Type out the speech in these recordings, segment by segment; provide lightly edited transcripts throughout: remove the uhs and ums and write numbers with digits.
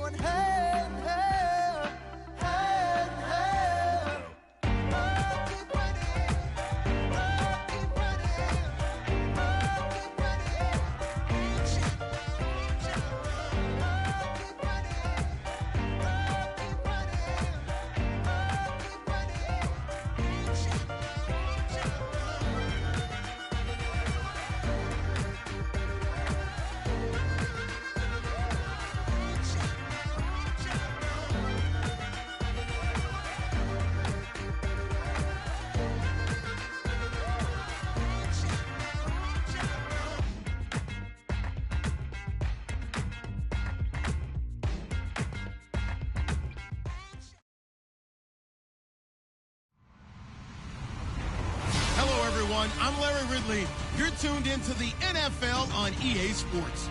going, hey, hey, hey, hey. Oh, keep running. Oh, keep running. Oh, keep running. Reach out, reach out. Oh, keep running. Oh, keep running. Oh, keep running. Reach out, reach out. Hello, everyone. I'm Larry Ridley. You're tuned into the NFL on EA Sports.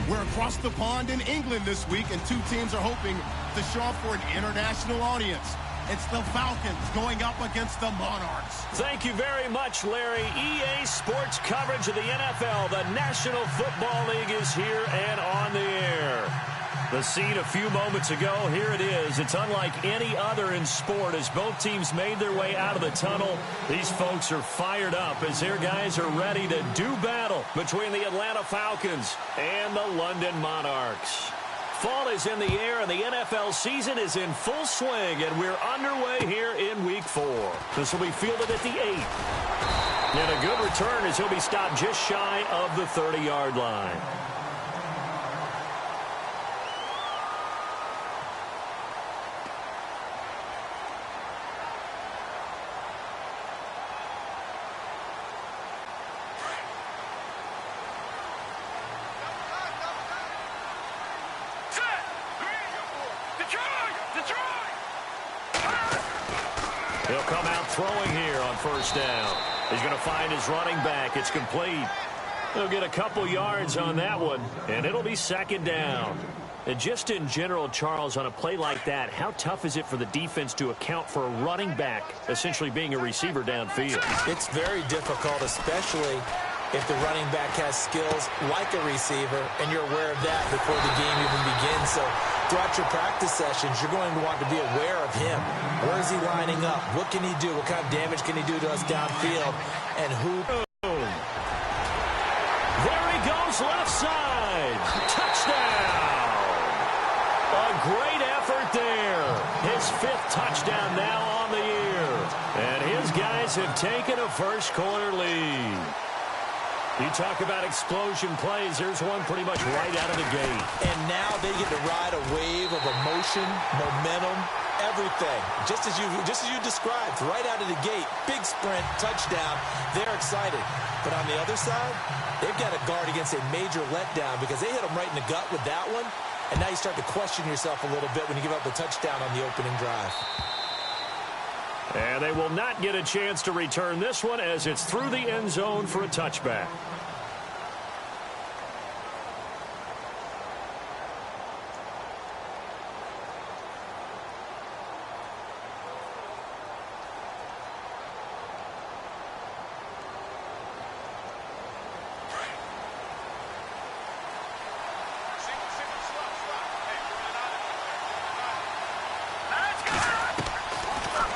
We're across the pond in England this week, and two teams are hoping to show up for an international audience. It's the Falcons going up against the Monarchs. Thank you very much, Larry. EA Sports coverage of the NFL. The National Football League is here and on the air. The scene a few moments ago, here it is. It's unlike any other in sport as both teams made their way out of the tunnel. These folks are fired up as their guys are ready to do battle between the Atlanta Falcons and the London Monarchs. Fall is in the air and the NFL season is in full swing, and we're underway here in Week 4. This will be fielded at the 8. And a good return as he'll be stopped just shy of the 30-yard line. He'll come out throwing here on first down. He's going to find his running back. It's complete. He'll get a couple yards on that one, and it'll be second down. And just in general, Charles, on a play like that, how tough is it for the defense to account for a running back essentially being a receiver downfield? It's very difficult, especially if the running back has skills like a receiver, and you're aware of that before the game even begins. So throughout your practice sessions, you're going to want to be aware of him. Where is he lining up? What can he do? What kind of damage can he do to us downfield? And who? There he goes, left side. Touchdown. A great effort there. His 5th touchdown now on the year. And his guys have taken a first-quarter lead. You talk about explosion plays. There's one pretty much right out of the gate. And now they get to ride a wave of emotion, momentum, everything. Just as you described, right out of the gate, big sprint, touchdown. They're excited. But on the other side, they've got to guard against a major letdown because they hit them right in the gut with that one. And now you start to question yourself a little bit when you give up the touchdown on the opening drive. And they will not get a chance to return this one as it's through the end zone for a touchback.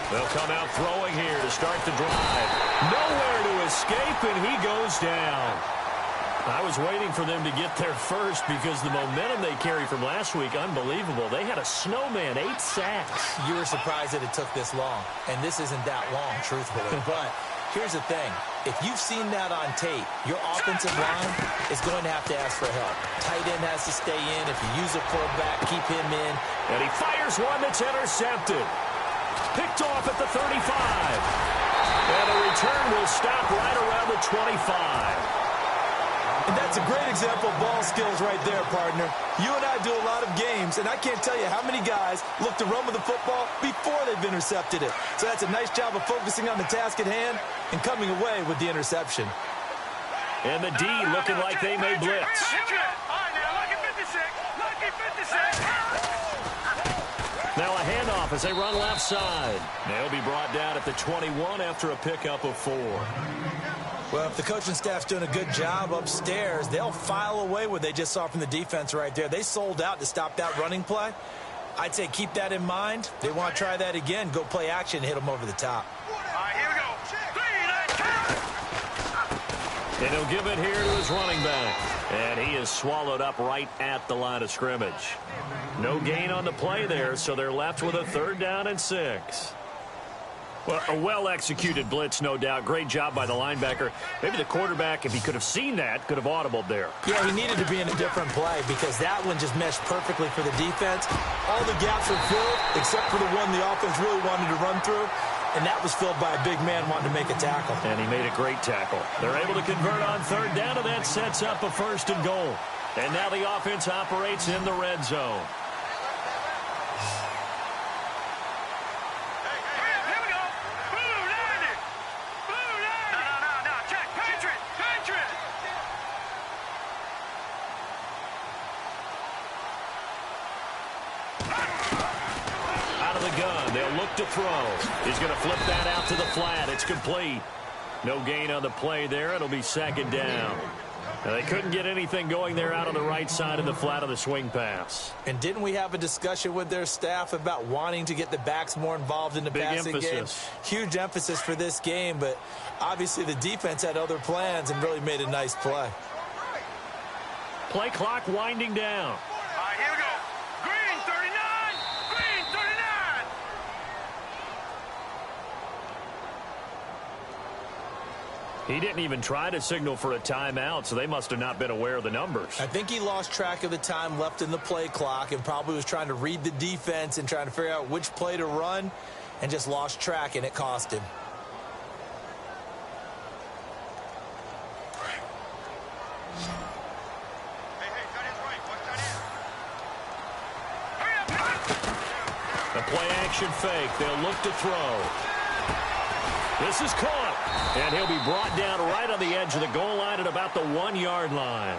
They'll come out throwing here to start the drive. Nowhere to escape, and he goes down. I was waiting for them to get there first because the momentum they carried from last week, unbelievable. They had a snowman, 8 sacks. You were surprised that it took this long, and this isn't that long, truthfully. But here's the thing. If you've seen that on tape, your offensive line is going to have to ask for help. Tight end has to stay in. If you use a fullback, keep him in. And he fires one that's intercepted. Picked off at the 35. And the return will stop right around the 25. And that's a great example of ball skills right there, partner. You and I do a lot of games, and I can't tell you how many guys look to run with the football before they've intercepted it. So that's a nice job of focusing on the task at hand and coming away with the interception. And the D looking like they may blitz. Now a handoff as they run left side. They'll be brought down at the 21 after a pickup of 4. Well, if the coaching staff's doing a good job upstairs, they'll file away what they just saw from the defense right there. They sold out to stop that running play. I'd say keep that in mind. They want to try that again. Go play action and hit them over the top. All right, here we go. And he'll give it here to his running back. And he is swallowed up right at the line of scrimmage. No gain on the play there, so they're left with a 3rd down and 6. Well, a well-executed blitz, no doubt. Great job by the linebacker. Maybe the quarterback, if he could have seen that, could have audibled there. Yeah, he needed to be in a different play because that one just meshed perfectly for the defense. All the gaps were filled except for the one the offense really wanted to run through, and that was filled by a big man wanting to make a tackle. And he made a great tackle. They're able to convert on 3rd down, and that sets up a 1st and goal. And now the offense operates in the red zone. To throw. He's going to flip that out to the flat. It's complete. No gain on the play there. It'll be 2nd down. Now, they couldn't get anything going there out on the right side of the flat of the swing pass. And didn't we have a discussion with their staff about wanting to get the backs more involved in the passing game? Huge emphasis for this game, but obviously the defense had other plans and really made a nice play. Play clock winding down. All right, here we go. Green 39. Green 39. He didn't even try to signal for a timeout, so they must have not been aware of the numbers. I think he lost track of the time left in the play clock and probably was trying to read the defense and trying to figure out which play to run and just lost track, and it cost him. The play action fake. They'll look to throw. This is caught. And he'll be brought down right on the edge of the goal line at about the 1-yard line.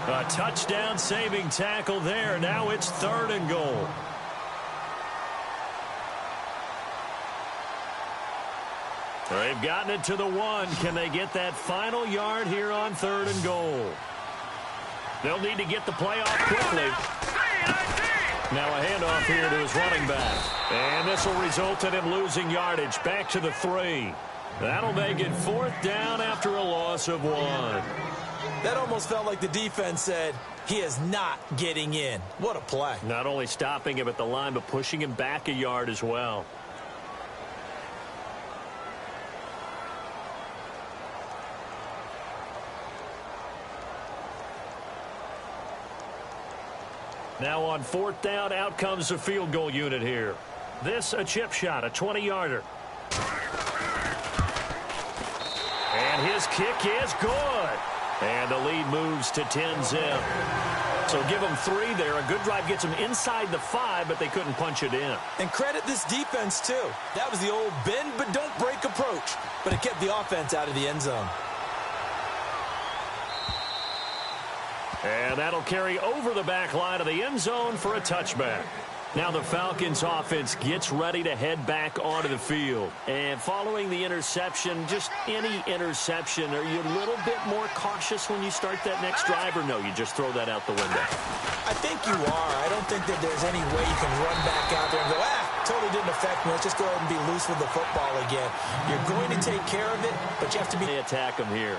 A touchdown saving tackle there. Now it's 3rd and goal. They've gotten it to the 1. Can they get that final yard here on 3rd and goal? They'll need to get the play off quickly. Now a handoff here to his running back. And this will result in him losing yardage. Back to the 3. That'll make it 4th down after a loss of 1. That almost felt like the defense said, he is not getting in. What a play. Not only stopping him at the line, but pushing him back a yard as well. Now on 4th down, out comes the field goal unit here. This a chip shot, a 20-yarder. And his kick is good. And the lead moves to 10-zip. So give them 3 there. A good drive gets them inside the 5, but they couldn't punch it in. And credit this defense, too. That was the old bend but don't break approach. But it kept the offense out of the end zone. And that'll carry over the back line of the end zone for a touchback. Now the Falcons offense gets ready to head back onto the field. And following the interception, just any interception, are you a little bit more cautious when you start that next drive, or no, you just throw that out the window? I think you are. I don't think that there's any way you can run back out there and go, totally didn't affect me. Let's just go ahead and be loose with the football again. You're going to take care of it, but you have to be... They attack them here.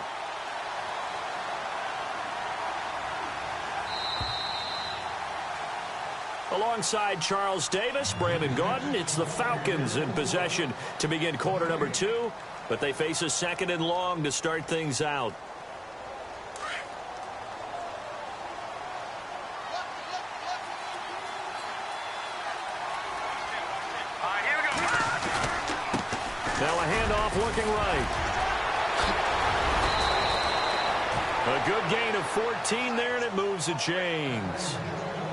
Alongside Charles Davis, Brandon Gaudin, it's the Falcons in possession to begin quarter number 2, but they face a 2nd and long to start things out. Now a handoff looking right. A good gain of 14 there, and it moves the chains.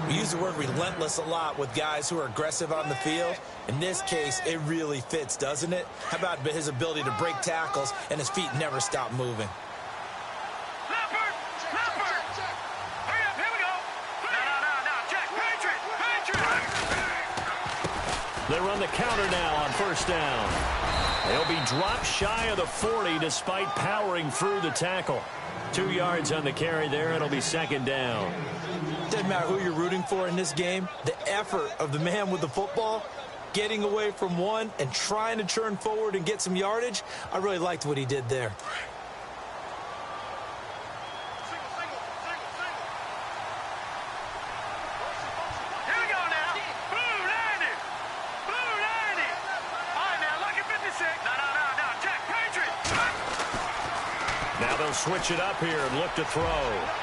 We use the word relentless a lot with guys who are aggressive on the field. In this case, it really fits, doesn't it? How about his ability to break tackles and his feet never stop moving? They run the counter now on first down. They'll be dropped shy of the 40 despite powering through the tackle. 2 yards on the carry there. It'll be second down. Doesn't matter who you're rooting for in this game. The effort of the man with the football, getting away from one and trying to turn forward and get some yardage, I really liked what he did there. Now they'll switch it up here and look to throw.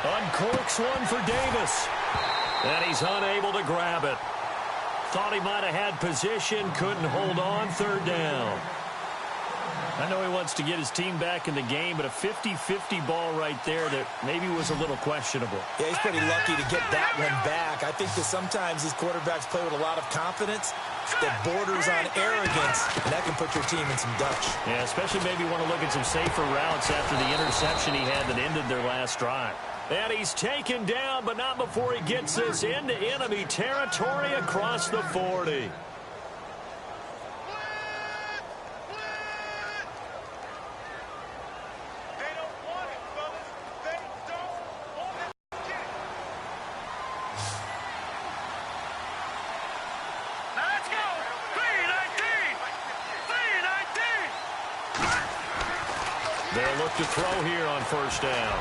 Uncorks one for Davis. And he's unable to grab it. Thought he might have had position, couldn't hold on, third down. I know he wants to get his team back in the game, but a 50-50 ball right there that maybe was a little questionable. Yeah, he's pretty lucky to get that one back. I think that sometimes these quarterbacks play with a lot of confidence that borders on arrogance, and that can put your team in some Dutch. Yeah, especially maybe want to look at some safer routes after the interception he had that ended their last drive. And he's taken down, but not before he gets this into enemy territory across the 40. They'll look to throw here on first down.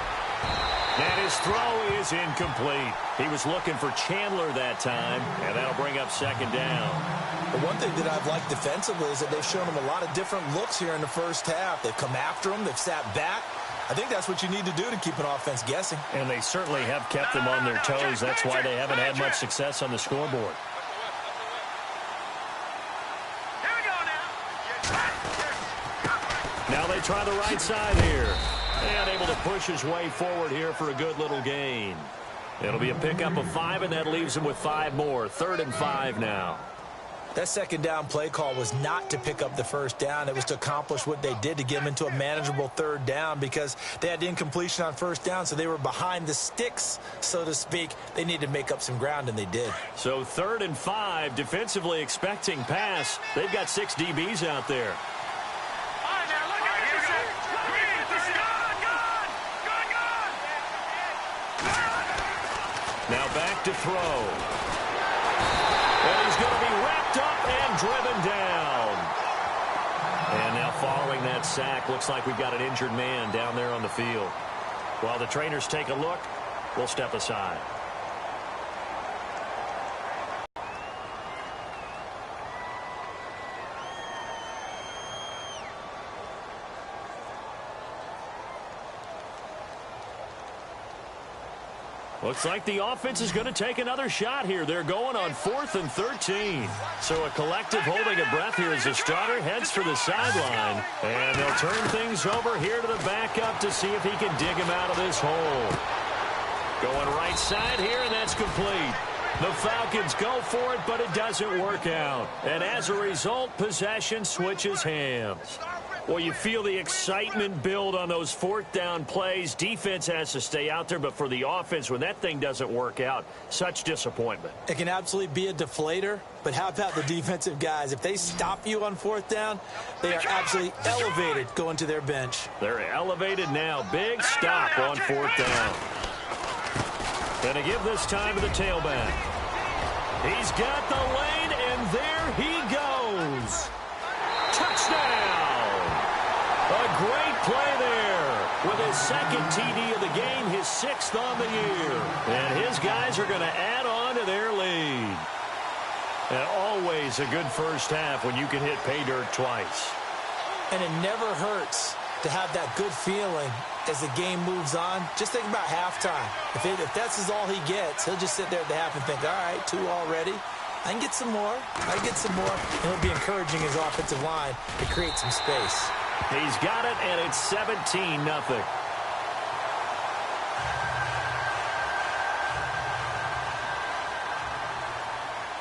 And his throw is incomplete. He was looking for Chandler that time, and that'll bring up second down. The one thing that I've liked defensively is that they've shown him a lot of different looks here in the first half. They've come after him. They've sat back. I think that's what you need to do to keep an offense guessing. And they certainly have kept them on their toes. That's why they haven't had much success on the scoreboard. Now they try the right side here. And able to push his way forward here for a good little gain. It'll be a pickup of 5, and that leaves him with 5 more. 3rd and 5 now. That second down play call was not to pick up the first down. It was to accomplish what they did to get them into a manageable 3rd down because they had incompletion on first down, so they were behind the sticks, so to speak. They needed to make up some ground, and they did. So 3rd and 5, defensively expecting pass. They've got 6 DBs out there. Now back to throw. And he's going to be wrapped up and driven down. And now following that sack, looks like we've got an injured man down there on the field. While the trainers take a look, we'll step aside. Looks like the offense is going to take another shot here. They're going on 4th and 13. So a collective holding a breath here as the starter heads for the sideline. And they'll turn things over here to the backup to see if he can dig him out of this hole. Going right side here, and that's complete. The Falcons go for it, but it doesn't work out. And as a result, possession switches hands. Well, you feel the excitement build on those 4th down plays. Defense has to stay out there, but for the offense, when that thing doesn't work out, such disappointment. It can absolutely be a deflator, but how about the defensive guys? If they stop you on 4th down, they are absolutely elevated going to their bench. They're elevated now. Big stop on 4th down. Gonna give this time to the tailback. He's got the lane, and there he goes. Touchdown! A great play there with his 2nd TD of the game, his 6th on the year. And his guys are going to add on to their lead. And always a good first half when you can hit pay dirt twice. And it never hurts to have that good feeling as the game moves on. Just think about halftime. If that's all he gets, he'll just sit there at the half and think, all right, 2 already. I can get some more. I can get some more. And he'll be encouraging his offensive line to create some space. He's got it, and it's 17-0.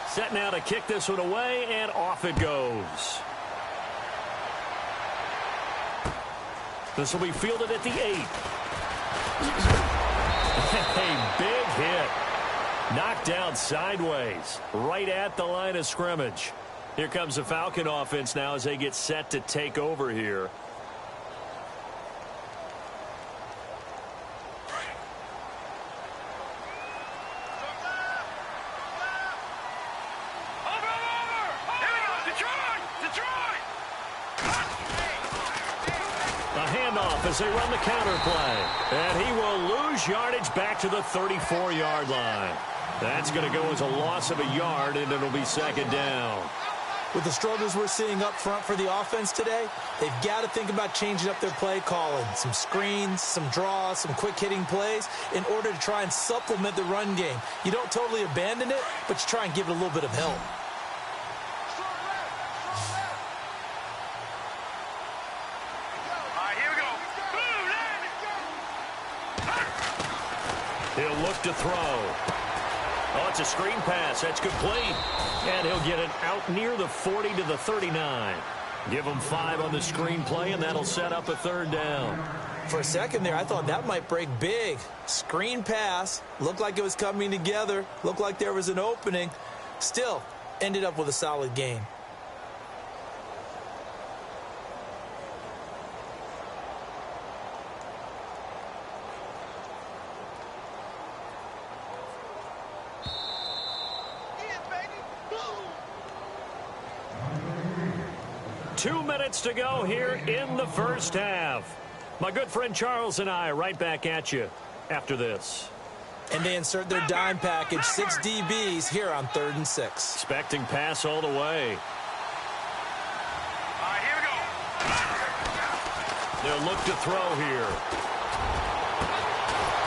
Set now to kick this one away, and off it goes. This will be fielded at the 8. A big hit. Knocked down sideways, right at the line of scrimmage. Here comes the Falcon offense now as they get set to take over here. As they run the counter play. And he will lose yardage back to the 34-yard line. That's going to go as a loss of a yard, and it'll be second down. With the struggles we're seeing up front for the offense today, they've got to think about changing up their play calling. Some screens, some draws, some quick-hitting plays in order to try and supplement the run game. You don't totally abandon it, but you try and give it a little bit of help. He'll look to throw. Oh, it's a screen pass. That's complete. And he'll get it out near the 40 to the 39. Give him 5 on the screen play, and that'll set up a third down. For a second there, I thought that might break big. Screen pass. Looked like it was coming together. Looked like there was an opening. Still, ended up with a solid gain. To go here in the first half. My good friend Charles and I right back at you after this. And they insert their dime package, 6 DBs here on 3rd and 6. Expecting pass all the way. All right, here we go. They'll look to throw here.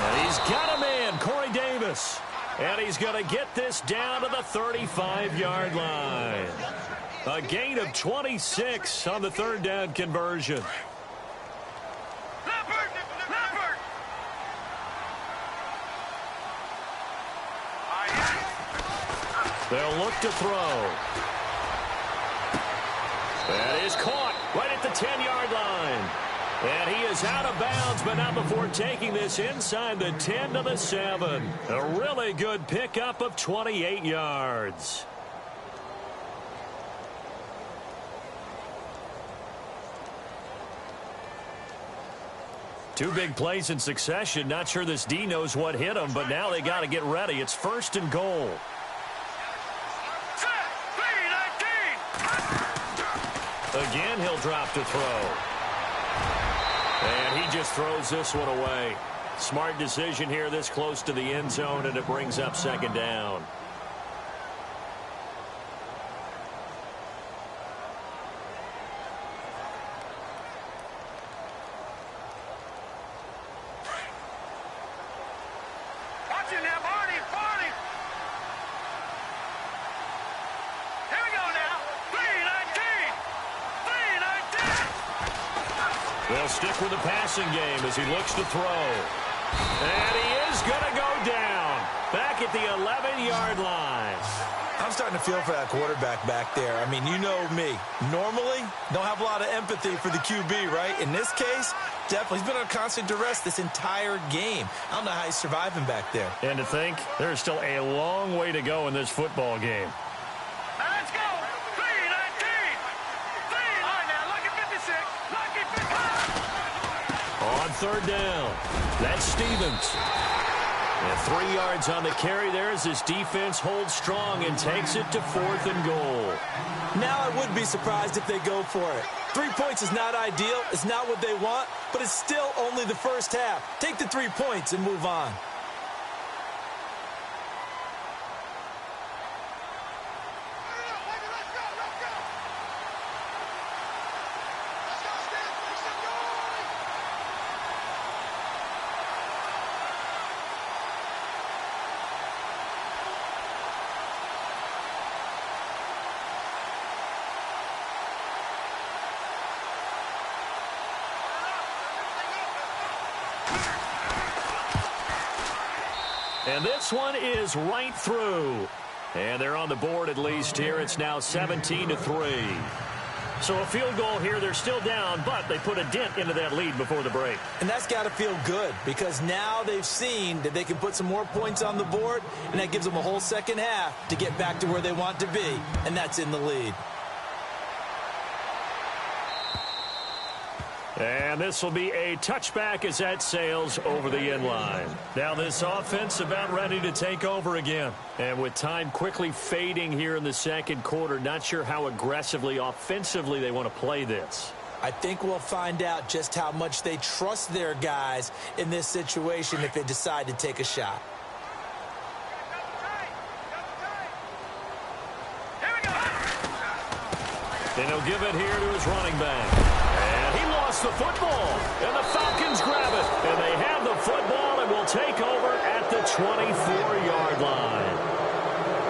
And he's got a man, Corey Davis. And he's going to get this down to the 35-yard line. A gain of 26 on the 3rd down conversion. Leopard! They'll look to throw. That is caught right at the 10-yard line. And he is out of bounds, but not before taking this inside the 10 to the 7. A really good pickup of 28 yards. Two big plays in succession. Not sure this D knows what hit him, but now they got to get ready. It's 1st and goal. Again, he'll drop to throw. And he just throws this one away. Smart decision here this close to the end zone, and it brings up 2nd down. They'll stick with the passing game as he looks to throw. And he is going to go down. Back at the 11-yard line. I'm starting to feel for that quarterback back there. I mean, you know me. Normally, don't have a lot of empathy for the QB, right? In this case, definitely. He's been under constant duress this entire game. I don't know how he's surviving back there. And to think, there's still a long way to go in this football game. Let's go. 3-19. All right, now, lucky 56. Lucky 56. On 3rd down, that's Stevens. And 3 yards on the carry there as his defense holds strong and takes it to 4th and goal. Now I would be surprised if they go for it. 3 points is not ideal. It's not what they want, but it's still only the first half. Take the 3 points and move on. And this one is right through. And they're on the board at least here. It's now 17-3. So a field goal here. They're still down, but they put a dent into that lead before the break. And that's got to feel good because now they've seen that they can put some more points on the board, and that gives them a whole second half to get back to where they want to be, and that's in the lead. And this will be a touchback as that sails over the end line. Now this offense about ready to take over again. And with time quickly fading here in the second quarter, not sure how aggressively, offensively they want to play this. I think we'll find out just how much they trust their guys in this situation if they decide to take a shot. And he'll give it here to his running back. And he lost the football. And the Falcons grab it. And they have the football and will take over at the 24-yard line.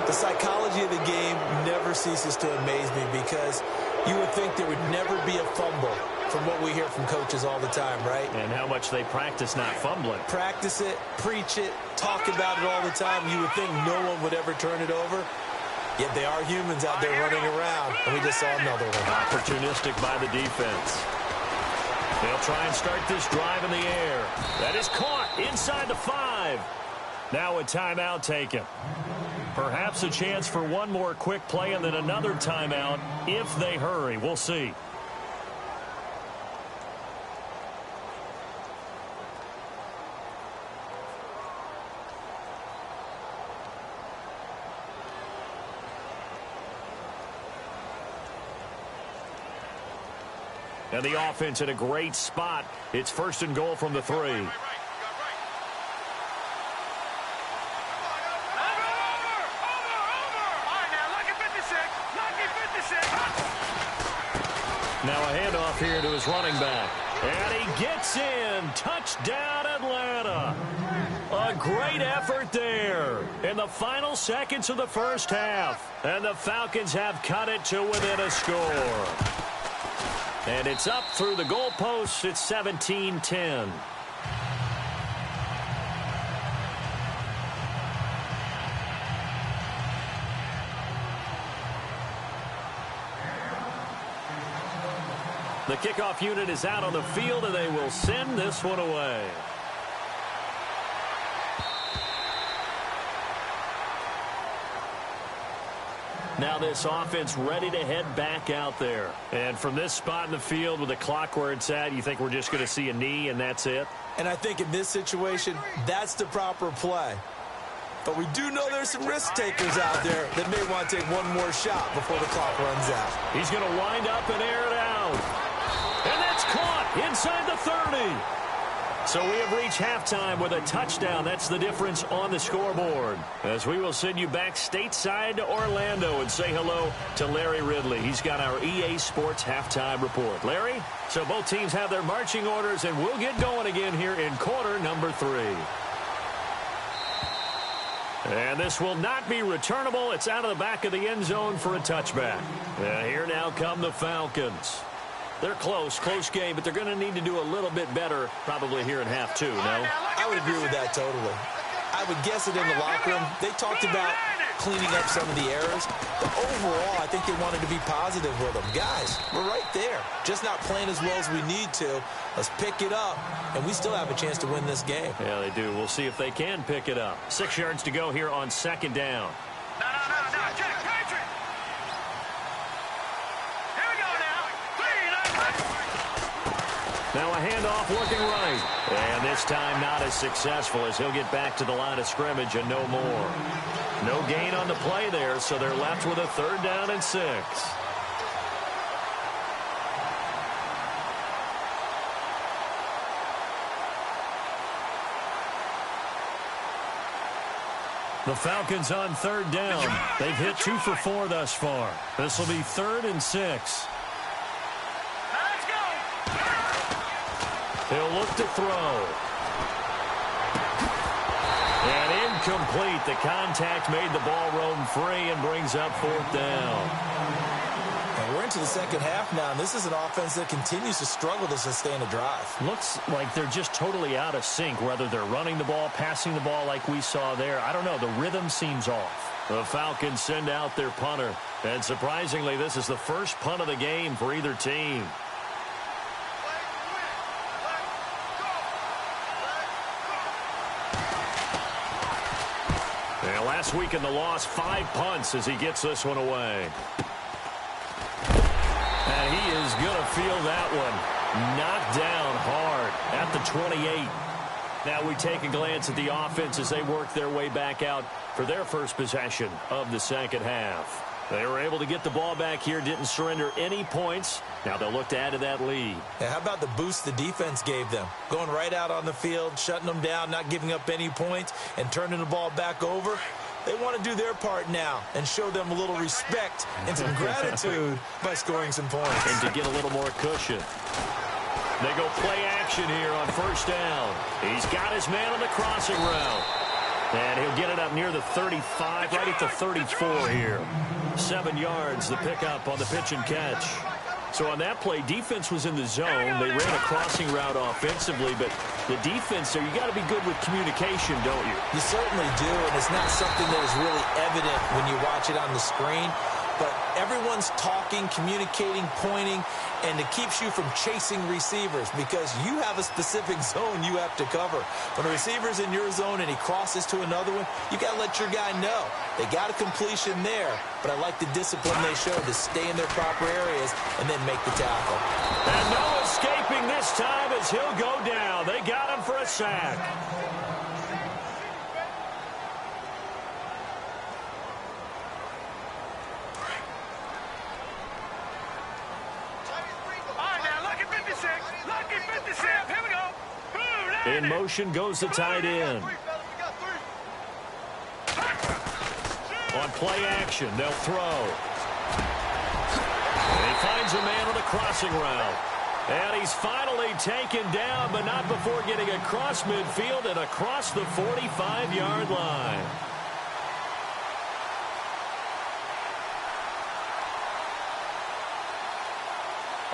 The psychology of the game never ceases to amaze me because you would think there would never be a fumble from what we hear from coaches all the time, right? And how much they practice not fumbling. Practice it, preach it, talk about it all the time. You would think no one would ever turn it over. Yet they are humans out there running around, and we just saw another one. Opportunistic by the defense. They'll try and start this drive in the air. That is caught inside the 5. Now a timeout taken. Perhaps a chance for one more quick play and then another timeout if they hurry. We'll see. And the offense in a great spot. It's 1st and goal from the 3. Now a handoff here to his running back. And he gets in. Touchdown, Atlanta. A great effort there in the final seconds of the first half. And the Falcons have cut it to within a score. And it's up through the goalposts. It's 17-10. The kickoff unit is out on the field, and they will send this one away. Now this offense ready to head back out there. And from this spot in the field with the clock where it's at, you think we're just going to see a knee and that's it? And I think in this situation, that's the proper play. But we do know there's some risk takers out there that may want to take one more shot before the clock runs out. He's going to wind up and air it out. And that's caught inside the 30. So we have reached halftime with a touchdown. That's the difference on the scoreboard. As we will send you back stateside to Orlando and say hello to Larry Ridley. He's got our EA Sports halftime report. Larry, so both teams have their marching orders, and we'll get going again here in quarter number 3. And this will not be returnable. It's out of the back of the end zone for a touchback. And here now come the Falcons. They're close game, but they're going to need to do a little bit better probably here in half 2, no? I would agree with that totally. I would guess it in the locker room. They talked about cleaning up some of the errors, but overall, I think they wanted to be positive with them. Guys, we're right there, just not playing as well as we need to. Let's pick it up, and we still have a chance to win this game. Yeah, they do. We'll see if they can pick it up. 6 yards to go here on 2nd down. No, check, Patrick. Here we go now. Now a handoff looking right. And this time not as successful as he'll get back to the line of scrimmage and no more. No gain on the play there, so they're left with a 3rd down and 6. The Falcons on 3rd down. They've hit 2 for 4 thus far. This will be 3rd and 6. Let's go. He'll look to throw. And incomplete. The contact made the ball roam free and brings up 4th down. And we're into the second half now, and this is an offense that continues to struggle to sustain a drive. Looks like they're just totally out of sync, whether they're running the ball, passing the ball like we saw there. I don't know. The rhythm seems off. The Falcons send out their punter. And surprisingly, this is the first punt of the game for either team. And last week in the loss, 5 punts as he gets this one away. And he is going to feel that one. Knocked down hard at the 28. Now we take a glance at the offense as they work their way back out for their first possession of the second half. They were able to get the ball back here, didn't surrender any points. Now they'll look to add to that lead. Yeah, how about the boost the defense gave them? Going right out on the field, shutting them down, not giving up any points, and turning the ball back over. They want to do their part now and show them a little respect and some gratitude by scoring some points. And to get a little more cushion. They go play action here on first down. He's got his man on the crossing route. And he'll get it up near the 35, right at the 34 here. 7 yards, the pickup on the pitch and catch. So on that play, defense was in the zone. They ran a crossing route offensively, but the defense there, you got to be good with communication, don't you? You certainly do, and it's not something that is really evident when you watch it on the screen. But everyone's talking, communicating, pointing, and it keeps you from chasing receivers because you have a specific zone you have to cover. When a receiver's in your zone and he crosses to another one, you got to let your guy know. They got a completion there, but I like the discipline they showed to stay in their proper areas and then make the tackle. And no escaping this time as he'll go down. They got him for a sack. In motion goes the tight end. On play action, they'll throw. And he finds a man on the crossing route. And he's finally taken down, but not before getting across midfield and across the 45-yard line.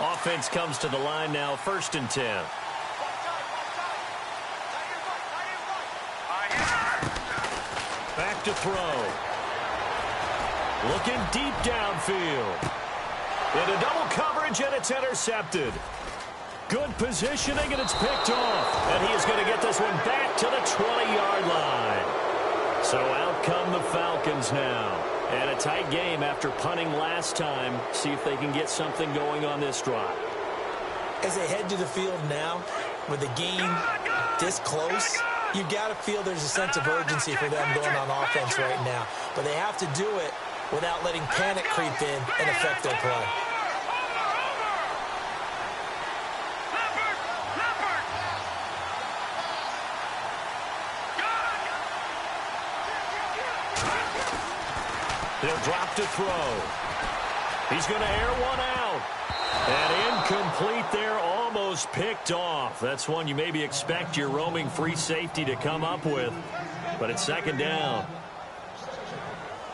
Offense comes to the line now, 1st and 10. Back to throw. Looking deep downfield. Into double coverage, and it's intercepted. Good positioning, and it's picked off. And he is going to get this one back to the 20-yard line. So out come the Falcons now. And a tight game after punting last time. See if they can get something going on this drive. As they head to the field now, with the game this close, you got to feel there's a sense of urgency for them going on offense right now. But they have to do it without letting panic creep in and affect their play. They'll drop to throw. He's going to air one out. And incomplete there, almost picked off. That's one you maybe expect your roaming free safety to come up with. But it's 2nd down.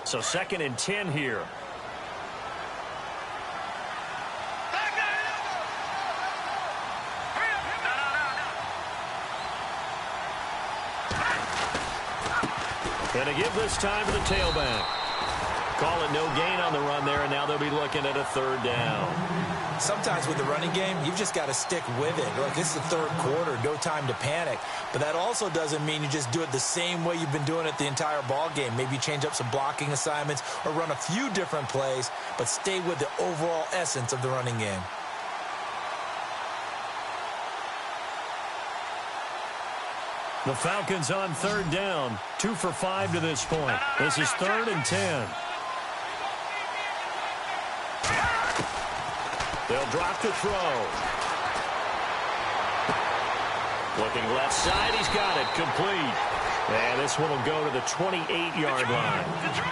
So 2nd and 10 here. And a give this time to the tailback. Call it no gain on the run there, and now they'll be looking at a 3rd down. Sometimes with the running game, you've just got to stick with it. Look, this is the 3rd quarter, no time to panic. But that also doesn't mean you just do it the same way you've been doing it the entire ball game. Maybe change up some blocking assignments or run a few different plays, but stay with the overall essence of the running game. The Falcons on 3rd down, 2 for 5 to this point. This is 3rd and 10. They'll drop to throw. Looking left side, he's got it, complete. And this one will go to the 28-yard line.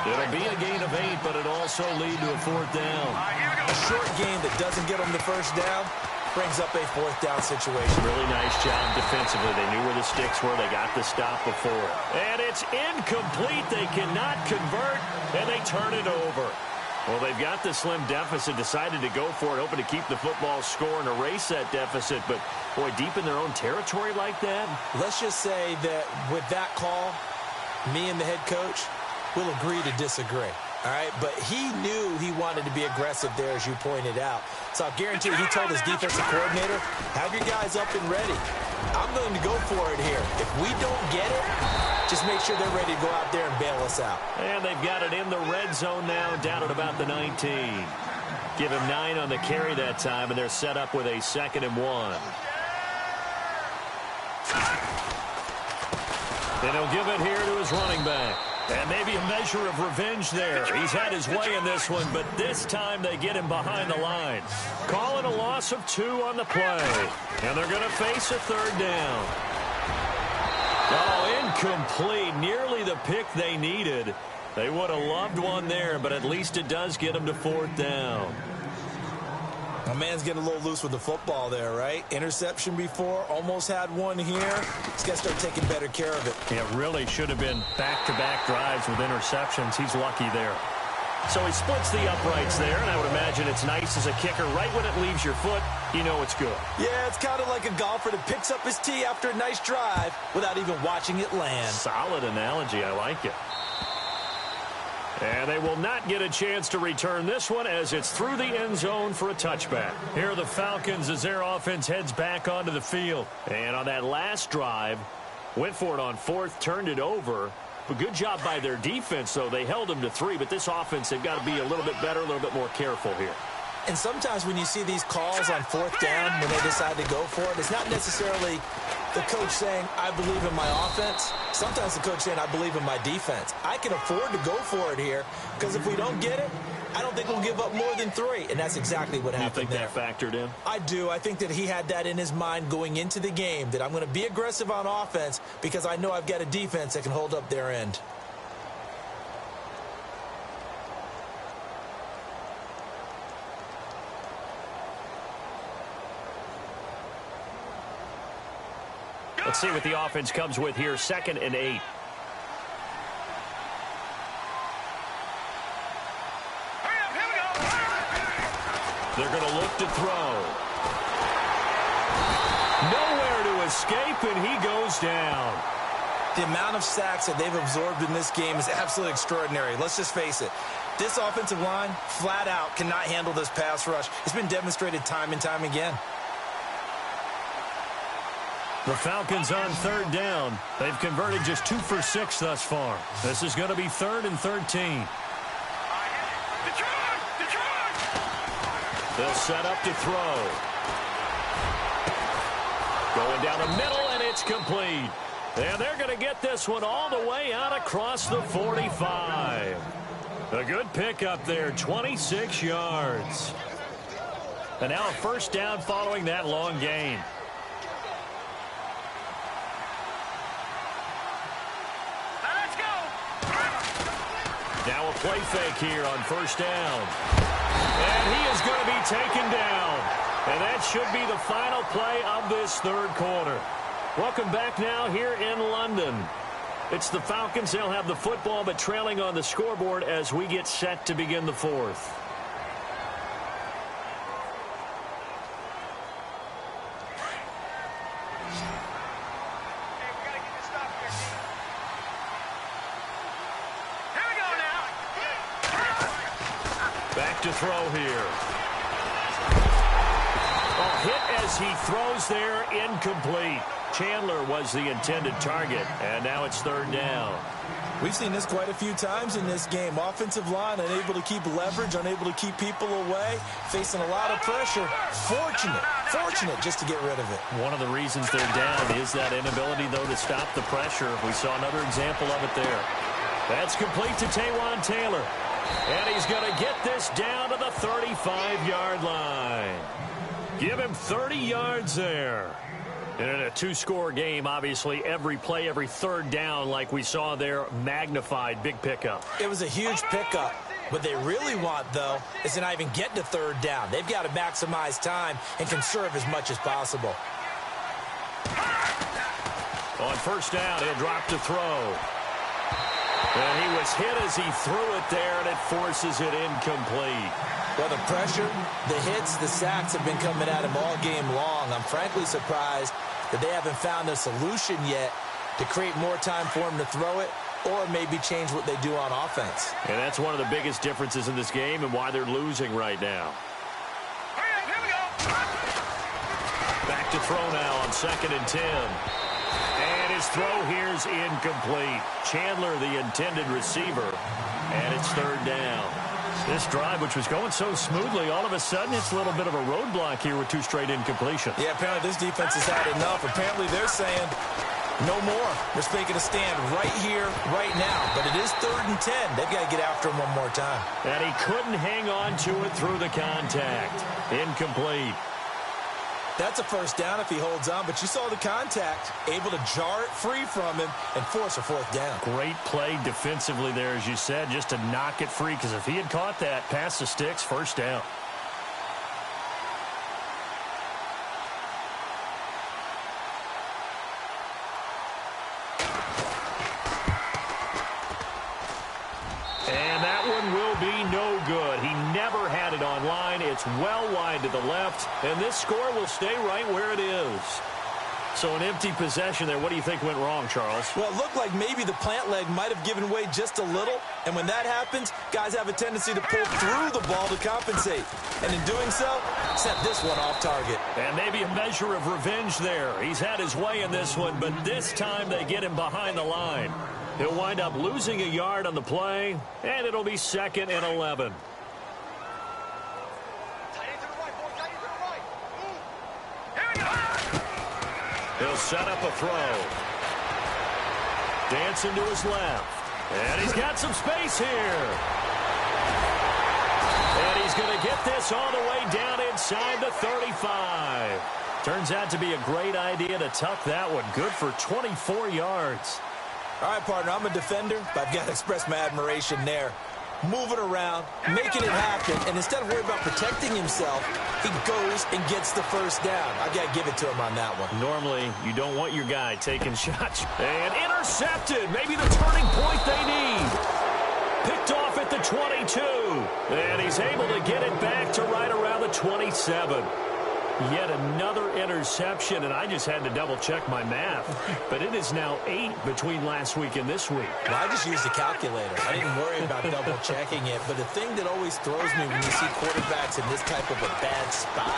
It'll be a gain of 8, but it'll also lead to a 4th down. A short game that doesn't get them the 1st down brings up a 4th down situation. Really nice job defensively. They knew where the sticks were. They got the stop before. And it's incomplete. They cannot convert, and they turn it over. Well, they've got the slim deficit, decided to go for it, hoping to keep the football score and erase that deficit. But, boy, deep in their own territory like that. Let's just say that with that call, me and the head coach will agree to disagree. All right, but he knew he wanted to be aggressive there, as you pointed out. So I guarantee you, he told his defensive coordinator, have your guys up and ready. I'm going to go for it here. If we don't get it, just make sure they're ready to go out there and bail us out. And they've got it in the red zone now, down at about the 19. Give him 9 on the carry that time, and they're set up with a 2nd and 1. And he'll give it here to his running back. And maybe a measure of revenge there. He's had his way in this one, but this time they get him behind the line. Calling a loss of 2 on the play. And they're going to face a 3rd down. Oh, incomplete. Nearly the pick they needed. They would have loved one there, but at least it does get them to 4th down. My man's getting a little loose with the football there, right? Interception before, almost had one here. He's got to start taking better care of it. Yeah, really should have been back-to-back drives with interceptions. He's lucky there. So he splits the uprights there, and I would imagine it's nice as a kicker. Right when it leaves your foot, you know it's good. Yeah, it's kind of like a golfer that picks up his tee after a nice drive without even watching it land. Solid analogy. I like it. And they will not get a chance to return this one as it's through the end zone for a touchback. Here are the Falcons as their offense heads back onto the field. And on that last drive, went for it on 4th, turned it over. A good job by their defense, though. They held them to 3, but this offense, they've got to be a little bit better, a little bit more careful here. And sometimes when you see these calls on 4th down, when they decide to go for it, it's not necessarily the coach saying, I believe in my offense. Sometimes the coach saying, I believe in my defense. I can afford to go for it here because if we don't get it, I don't think we'll give up more than 3. And that's exactly what happened there. You think that factored in? I do. I think that he had that in his mind going into the game, that I'm going to be aggressive on offense because I know I've got a defense that can hold up their end. Let's see what the offense comes with here. 2nd and 8. They're going to look to throw. Nowhere to escape, and he goes down. The amount of sacks that they've absorbed in this game is absolutely extraordinary. Let's just face it. This offensive line, flat out, cannot handle this pass rush. It's been demonstrated time and time again. The Falcons on 3rd down. They've converted just 2 for 6 thus far. This is going to be 3rd and 13. They'll set up to throw. Going down the middle, and it's complete. And they're going to get this one all the way out across the 45. A good pickup there, 26 yards. And now a 1st down following that long gain. Now a play fake here on 1st down. And he is going to be taken down. And that should be the final play of this 3rd quarter. Welcome back now here in London. It's the Falcons. They'll have the football, but trailing on the scoreboard as we get set to begin the 4th. Back to throw here. A hit as he throws there, incomplete. Chandler was the intended target, and now it's 3rd down. We've seen this quite a few times in this game. Offensive line unable to keep leverage, unable to keep people away, facing a lot of pressure. Fortunate just to get rid of it. One of the reasons they're down is that inability, though, to stop the pressure. We saw another example of it there. That's complete to Taywan Taylor. And he's going to get this down to the 35-yard line. Give him 30 yards there. And in a 2-score game, obviously, every play, every 3rd down, like we saw there, magnified. Big pickup. It was a huge pickup. What they really want, though, is to not even get to 3rd down. They've got to maximize time and conserve as much as possible. On 1st down, he'll drop to throw. And he was hit as he threw it there, and it forces it incomplete. Well, the pressure, the hits, the sacks have been coming at him all game long. I'm frankly surprised that they haven't found a solution yet to create more time for him to throw it or maybe change what they do on offense. And that's one of the biggest differences in this game and why they're losing right now. Back to throw now on 2nd and 10. And his throw here's incomplete. Chandler, the intended receiver, and it's 3rd down. This drive, which was going so smoothly, all of a sudden it's a little bit of a roadblock here with 2 straight incompletions. Yeah, apparently this defense has had enough. Apparently they're saying no more. They're making a stand right here, right now. But it is 3rd and 10. They've got to get after him one more time. And he couldn't hang on to it through the contact. Incomplete. That's a first down if he holds on, but you saw the contact, able to jar it free from him and force a 4th down. Great play defensively there, as you said, just to knock it free, because if he had caught that, pass the sticks, first down. And that one will be no good. He never had it on line. It's well wide to the left, and this score will stay right where it is. So an empty possession there. What do you think went wrong, Charles? Well, it looked like maybe the plant leg might have given way just a little, and when that happens, guys have a tendency to pull through the ball to compensate. And in doing so, set this one off target. And maybe a measure of revenge there. He's had his way in this one, but this time they get him behind the line. He'll wind up losing a yard on the play, and it'll be 2nd and 11. He'll set up a throw. Dancing to his left. And he's got some space here. And he's going to get this all the way down inside the 35. Turns out to be a great idea to tuck that one. Good for 24 yards. All right, partner, I'm a defender, but I've got to express my admiration there. Moving around, making it happen, and instead of worrying about protecting himself, he goes and gets the first down. I've got to give it to him on that one. Normally, you don't want your guy taking shots. And intercepted. Maybe the turning point they need. Picked off at the 22. And he's able to get it back to right around the 27. Yet another interception, and I just had to double-check my math. But it is now 8 between last week and this week. Well, I just used a calculator. I didn't worry about double-checking it. But the thing that always throws me when you see quarterbacks in this type of a bad spot,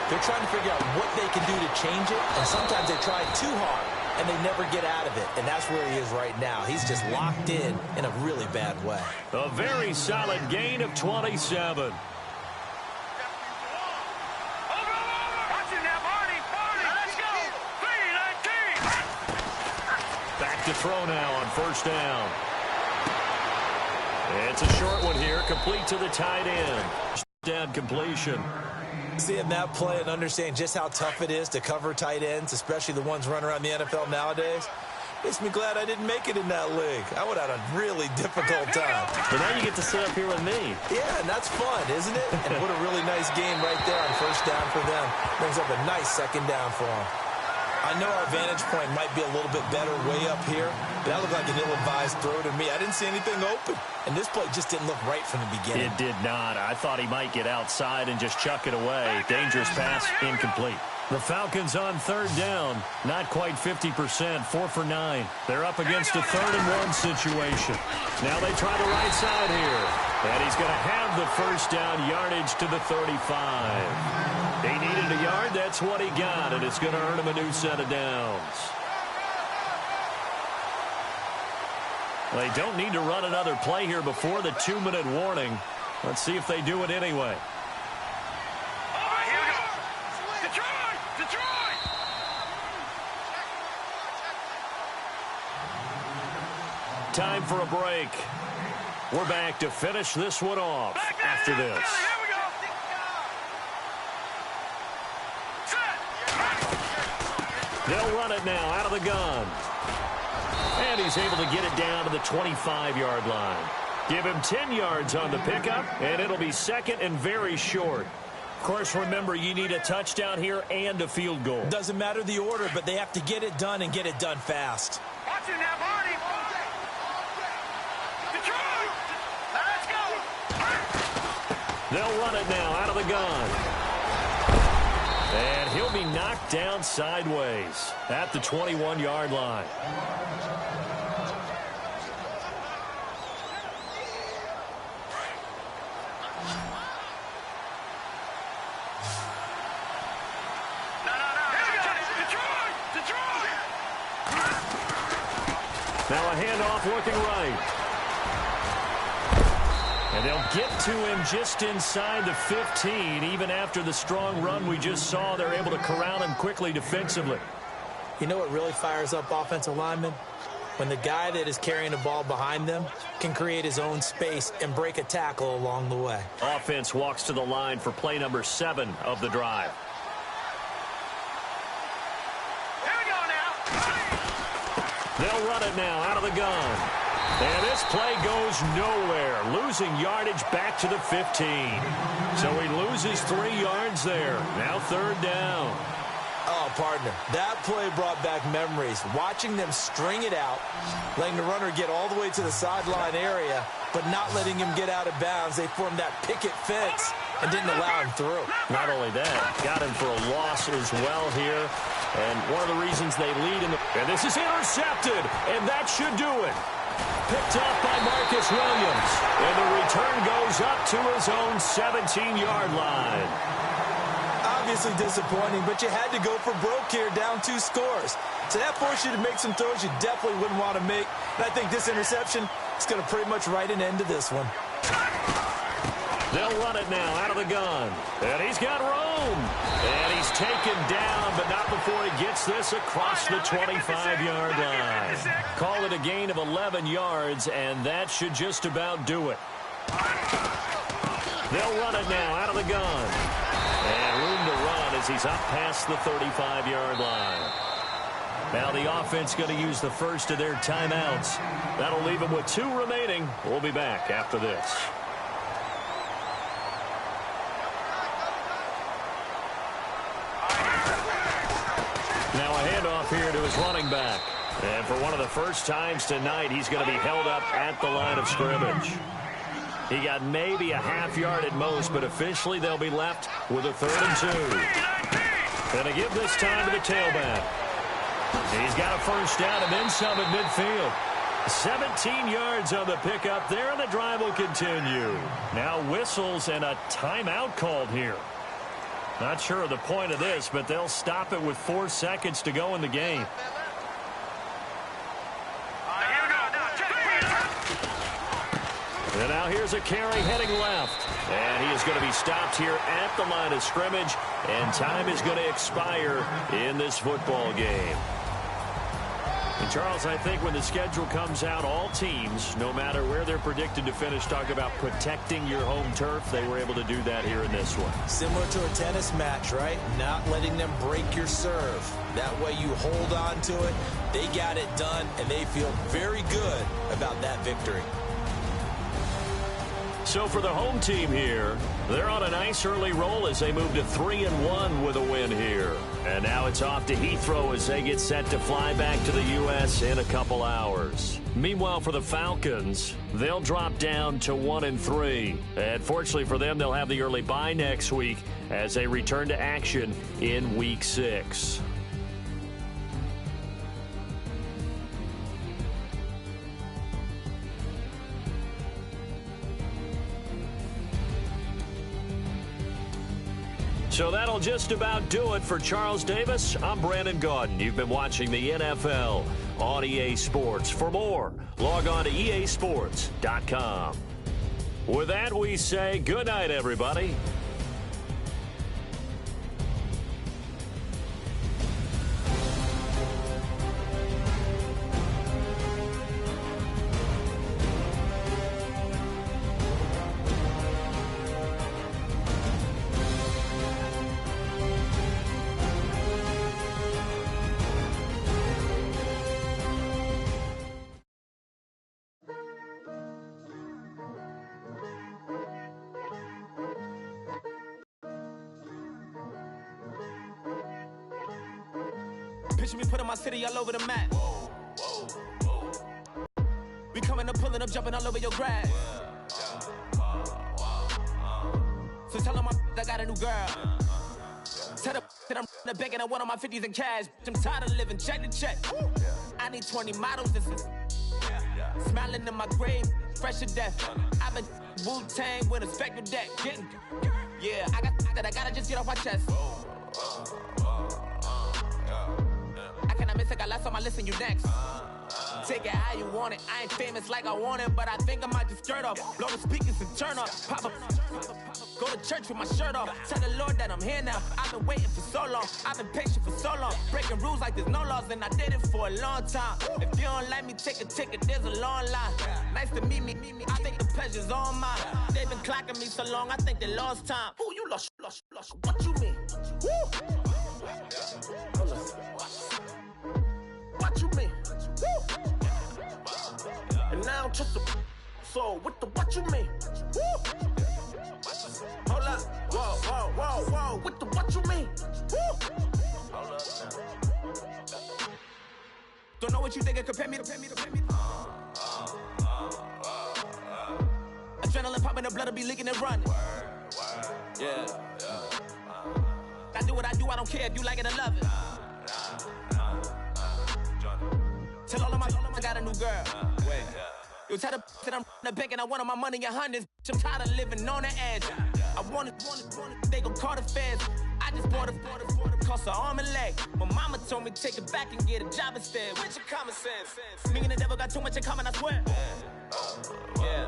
they're trying to figure out what they can do to change it, and sometimes they try too hard, and they never get out of it. And that's where he is right now. He's just locked in a really bad way. A very solid gain of 27. To throw now on first down. It's a short one here, complete to the tight end. Down completion. Seeing that play and understanding just how tough it is to cover tight ends, especially the ones running around the NFL nowadays, makes me glad I didn't make it in that league. I would have had a really difficult time. But now you get to sit up here with me. Yeah, and that's fun, isn't it? And what a really nice game right there on first down for them. Brings up a nice 2nd down for them. I know our vantage point might be a little bit better way up here, but that looked like an ill-advised throw to me. I didn't see anything open, and this play just didn't look right from the beginning. It did not. I thought he might get outside and just chuck it away. Dangerous pass, incomplete. The Falcons on 3rd down, not quite 50%, 4 for 9. They're up against a 3rd and 1 situation. Now they try the right side here, and he's going to have the first down, yardage to the 35. He needed a yard. That's what he got, and it's going to earn him a new set of downs. They don't need to run another play here before the 2-minute warning. Let's see if they do it anyway. All right, here we go. Detroit! Detroit! Time for a break. We're back to finish this one off after this. Here we go. They'll run it now out of the gun. And he's able to get it down to the 25-yard line. Give him 10 yards on the pickup, and it'll be 2nd and very short. Of course, remember, you need a touchdown here and a field goal. Doesn't matter the order, but they have to get it done and get it done fast. Watch it now, Marty. Detroit! Let's go. They'll run it now out of the gun. And he'll be knocked down sideways at the 21-yard line. Now a handoff looking right. And they'll get to him just inside the 15. Even after the strong run we just saw, they're able to corral him quickly defensively. You know what really fires up offensive linemen? When the guy that is carrying the ball behind them can create his own space and break a tackle along the way. Offense walks to the line for play number 7 of the drive. Here we go now. They'll run it now out of the gun. And this play goes nowhere, losing yardage back to the 15. So he loses 3 yards there. Now 3rd down. Oh, partner, that play brought back memories. Watching them string it out, letting the runner get all the way to the sideline area, but not letting him get out of bounds. They formed that picket fence and didn't allow him through. Not only that, got him for a loss as well here. And one of the reasons they lead in the... And this is intercepted, and that should do it. Picked up by Marcus Williams. And the return goes up to his own 17-yard line. Obviously disappointing, but you had to go for broke here, down 2 scores. So that forced you to make some throws you definitely wouldn't want to make. And I think this interception is going to pretty much write an end to this one. They'll run it now out of the gun. And he's got room. And he's taken down, but not before he gets this across the 25-yard line. Call it a gain of 11 yards, and that should just about do it. They'll run it now out of the gun. And room to run as he's up past the 35-yard line. Now the offense going to use the first of their timeouts. That'll leave them with 2 remaining. We'll be back after this. Now a handoff here to his running back. And for one of the first times tonight, he's going to be held up at the line of scrimmage. He got maybe a half yard at most, but officially they'll be left with a 3rd and 2. And to give this time to the tailback. He's got a first down and then some at midfield. 17 yards on the pickup there, and the drive will continue. Now whistles and a timeout called here. Not sure of the point of this, but they'll stop it with 4 seconds to go in the game. And now here's a carry heading left. And he is going to be stopped here at the line of scrimmage. And time is going to expire in this football game. And Charles, I think when the schedule comes out, all teams, no matter where they're predicted to finish, talk about protecting your home turf. They were able to do that here in this one. Similar to a tennis match, right? Not letting them break your serve. That way you hold on to it. They got it done, and they feel very good about that victory. So for the home team here, they're on a nice early roll as they move to 3-1 with a win here. And now it's off to Heathrow as they get set to fly back to the U.S. in a couple hours. Meanwhile, for the Falcons, they'll drop down to 1-3. And fortunately for them, they'll have the early bye next week as they return to action in Week 6. So that'll just about do it for Charles Davis. I'm Brandon Gaudin. You've been watching the NFL on EA Sports. For more, log on to easports.com. With that, we say good night, everybody. Picture me putting my city all over the map. We coming up, pulling up, jumping all over your grass. So tell them I got a new girl. Tell them that I'm the back and I want on my 50s in cash. I'm tired of living check to check. I need 20 models. This is smiling in my grave, fresh to death. I've been Wu-Tang with a spectral deck. Getting, yeah, I got that. I gotta just get off my chest. I cannot miss it, got last on my list and you next. Take it how you want it. I ain't famous like I want it, but I think I might just skirt off. Blow the speakers and turn up. Pop up. Go to church with my shirt off. Tell the Lord that I'm here now. I've been waiting for so long. I've been patient for so long. Breaking rules like there's no laws, and I did it for a long time. If you don't like me, take a ticket. There's a long line. Nice to meet me. I think the pleasure's all mine. They've been clocking me so long, I think they lost time. Ooh, you lost. What you mean? Woo! What you mean? Woo! And now I'm just a so what you mean? Woo! Hold up, whoa, what you mean? Woo! Hold up now. Don't know what you think, compare me to. Adrenaline popping, the blood will be leaking and running. Yeah. I do what I do, I don't care if you like it or love it. Tell all of my I got a new girl. Wait. You tell the that I'm in the bank and I want my money in hundreds. I'm tired of living on the edge. I want it, they gon' call the feds. I just bought it, cost an arm and leg. My mama told me take it back and get a job instead. Where's your common sense? Me and the devil got too much in common, I swear. Yeah.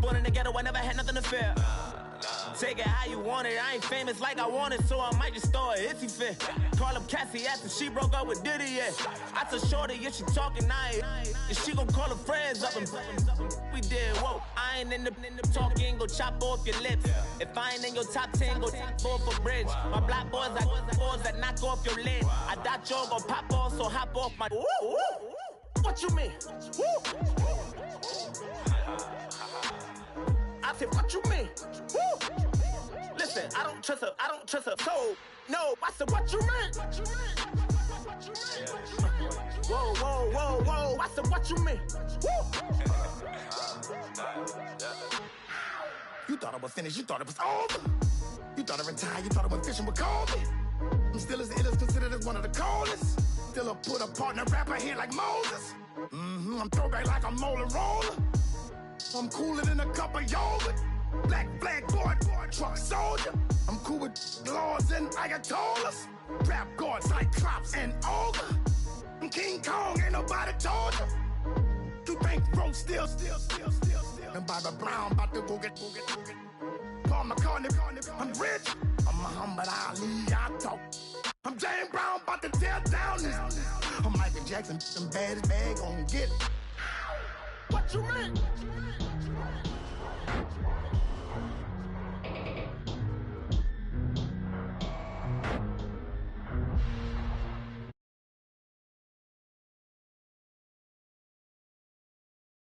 Born in the ghetto, I never had nothing to fear. Take it how you want it. I ain't famous like I want it, so I might just throw a hissy fit. Call up Cassie after she broke up with Diddy, yeah. I told Shorty if she talking, and she gon' call her friends up and we did, whoa. I ain't in the talking, go chop off your lips. If I ain't in your top 10, go top 4 for bridge. My black boys like boys that knock off your lid. I thought y'all gon' pop off, so hop off my. What you mean? I said, what you mean? Woo! Listen, I don't trust her soul. No, I said, what you mean? Whoa, I said, what you mean? Woo! You thought I was finished, you thought it was over. You thought I retired, you thought I went fishing with Kobe. I'm still as ill as considered as one of the coldest. Still a put a partner rapper here like Moses. I'm throwback like a molar roller. I'm cooler than a cup of yogurt. Black flag board, truck soldier. I'm cool with laws and Ayatollahs. Rap god, Cyclops and Ogre. I'm King Kong, ain't nobody told you. You think Rose still. And Bobby Brown about to go get. Paul McCartney, I'm rich. I'm Muhammad Ali, I talk. I'm James Brown, about to tear down this. I'm Michael Jackson, them bad as bad, gon' get it. What you mean?